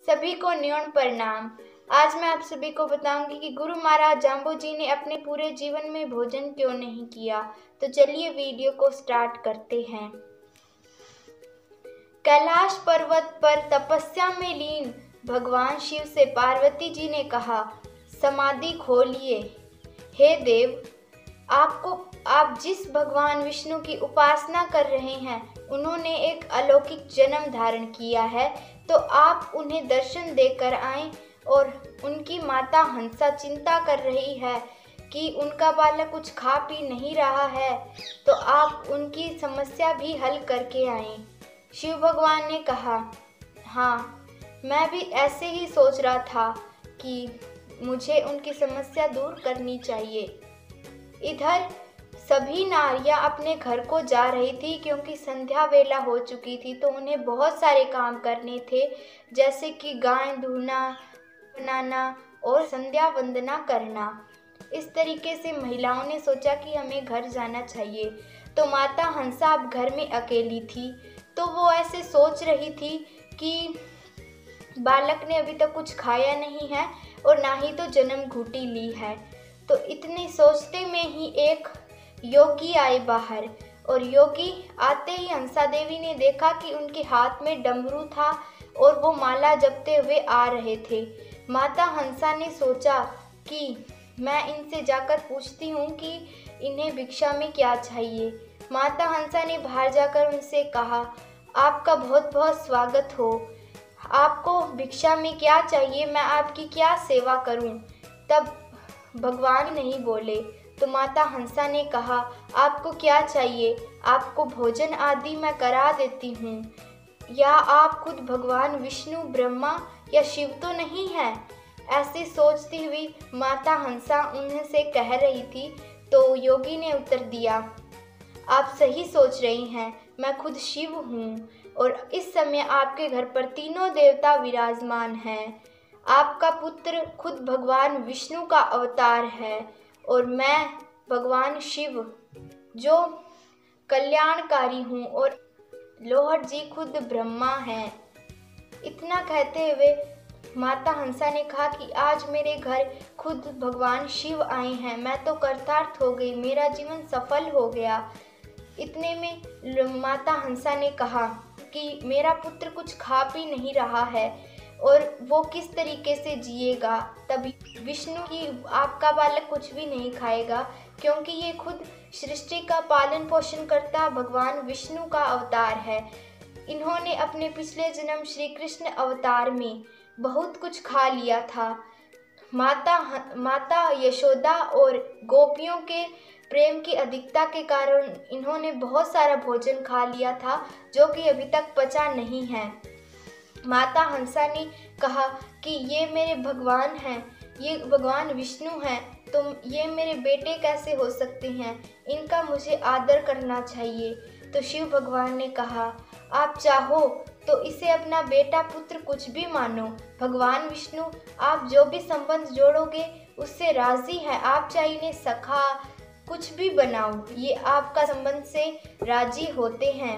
सभी को न्यून प्रणाम। आज मैं आप सभी को बताऊंगी कि गुरु महाराज जाम्बू जी ने अपने पूरे जीवन में भोजन क्यों नहीं किया। तो चलिए वीडियो को स्टार्ट करते हैं। कैलाश पर्वत पर तपस्या में लीन भगवान शिव से पार्वती जी ने कहा, समाधि खोलिए। हे देव, आप जिस भगवान विष्णु की उपासना कर रहे हैं उन्होंने एक अलौकिक जन्म धारण किया है, तो आप उन्हें दर्शन देकर आएं। और उनकी माता हंसा चिंता कर रही है कि उनका बालक कुछ खा पी नहीं रहा है, तो आप उनकी समस्या भी हल करके आएं। शिव भगवान ने कहा, हाँ, मैं भी ऐसे ही सोच रहा था कि मुझे उनकी समस्या दूर करनी चाहिए। इधर सभी नारियां अपने घर को जा रही थी क्योंकि संध्या वेला हो चुकी थी, तो उन्हें बहुत सारे काम करने थे, जैसे कि गाय धोना, बनाना और संध्या वंदना करना। इस तरीके से महिलाओं ने सोचा कि हमें घर जाना चाहिए। तो माता हंसा अब घर में अकेली थी, तो वो ऐसे सोच रही थी कि बालक ने अभी तक कुछ खाया नहीं है और ना ही तो जन्म घूंटी ली है। तो इतने सोचते में ही एक योगी आए बाहर, और योगी आते ही हंसा देवी ने देखा कि उनके हाथ में डमरू था और वो माला जपते हुए आ रहे थे। माता हंसा ने सोचा कि मैं इनसे जाकर पूछती हूँ कि इन्हें भिक्षा में क्या चाहिए। माता हंसा ने बाहर जाकर उनसे कहा, आपका बहुत बहुत स्वागत हो, आपको भिक्षा में क्या चाहिए, मैं आपकी क्या सेवा करूं। तब भगवान नहीं बोले, तो माता हंसा ने कहा, आपको क्या चाहिए, आपको भोजन आदि मैं करा देती हूँ। या आप खुद भगवान विष्णु, ब्रह्मा या शिव तो नहीं है? ऐसे सोचती हुई माता हंसा उनसे कह रही थी। तो योगी ने उत्तर दिया, आप सही सोच रही हैं, मैं खुद शिव हूँ और इस समय आपके घर पर तीनों देवता विराजमान हैं। आपका पुत्र खुद भगवान विष्णु का अवतार है और मैं भगवान शिव जो कल्याणकारी हूँ, और लोहड़ जी खुद ब्रह्मा हैं। इतना कहते हुए माता हंसा ने कहा कि आज मेरे घर खुद भगवान शिव आए हैं, मैं तो कृतार्थ हो गई, मेरा जीवन सफल हो गया। इतने में माता हंसा ने कहा कि मेरा पुत्र कुछ खा पी नहीं रहा है और वो किस तरीके से जिएगा। तभी विष्णु की आपका बालक कुछ भी नहीं खाएगा, क्योंकि ये खुद सृष्टि का पालन पोषण करता भगवान विष्णु का अवतार है। इन्होंने अपने पिछले जन्म श्री कृष्ण अवतार में बहुत कुछ खा लिया था। माता यशोदा और गोपियों के प्रेम की अधिकता के कारण इन्होंने बहुत सारा भोजन खा लिया था, जो कि अभी तक पचा नहीं है। माता हंसा ने कहा कि ये मेरे भगवान हैं, ये भगवान विष्णु हैं, तो ये मेरे बेटे कैसे हो सकते हैं, इनका मुझे आदर करना चाहिए। तो शिव भगवान ने कहा, आप चाहो तो इसे अपना बेटा पुत्र कुछ भी मानो, भगवान विष्णु आप जो भी संबंध जोड़ोगे उससे राजी है, आप चाहे इन्हें सखा कुछ भी बनाओ, ये आपका संबंध से राजी होते हैं।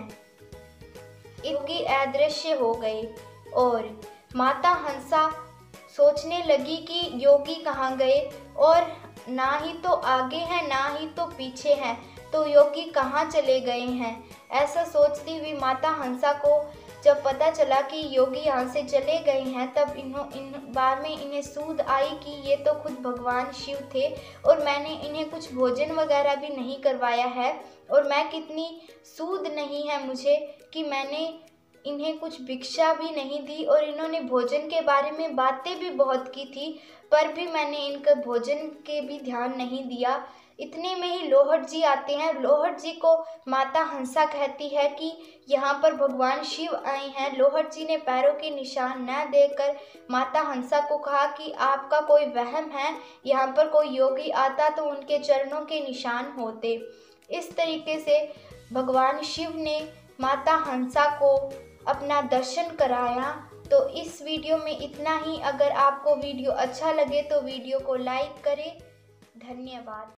इनकी अदृश्य हो गए और माता हंसा सोचने लगी कि योगी कहाँ गए, और ना ही तो आगे हैं ना ही तो पीछे हैं, तो योगी कहाँ चले गए हैं। ऐसा सोचती हुई माता हंसा को जब पता चला कि योगी यहाँ से चले गए हैं, तब इन बार में इन्हें सूझ आई कि ये तो खुद भगवान शिव थे और मैंने इन्हें कुछ भोजन वगैरह भी नहीं करवाया है, और मैं कितनी सूझ नहीं है मुझे कि मैंने इन्हें कुछ भिक्षा भी नहीं दी, और इन्होंने भोजन के बारे में बातें भी बहुत की थी, पर भी मैंने इनके भोजन के भी ध्यान नहीं दिया। इतने में ही लोहड़ जी आते हैं। लोहड़ जी को माता हंसा कहती है कि यहाँ पर भगवान शिव आए हैं। लोहड़ जी ने पैरों के निशान न देकर माता हंसा को कहा कि आपका कोई वहम है, यहाँ पर कोई योगी आता तो उनके चरणों के निशान होते। इस तरीके से भगवान शिव ने माता हंसा को अपना दर्शन कराया। तो इस वीडियो में इतना ही। अगर आपको वीडियो अच्छा लगे तो वीडियो को लाइक करें। धन्यवाद।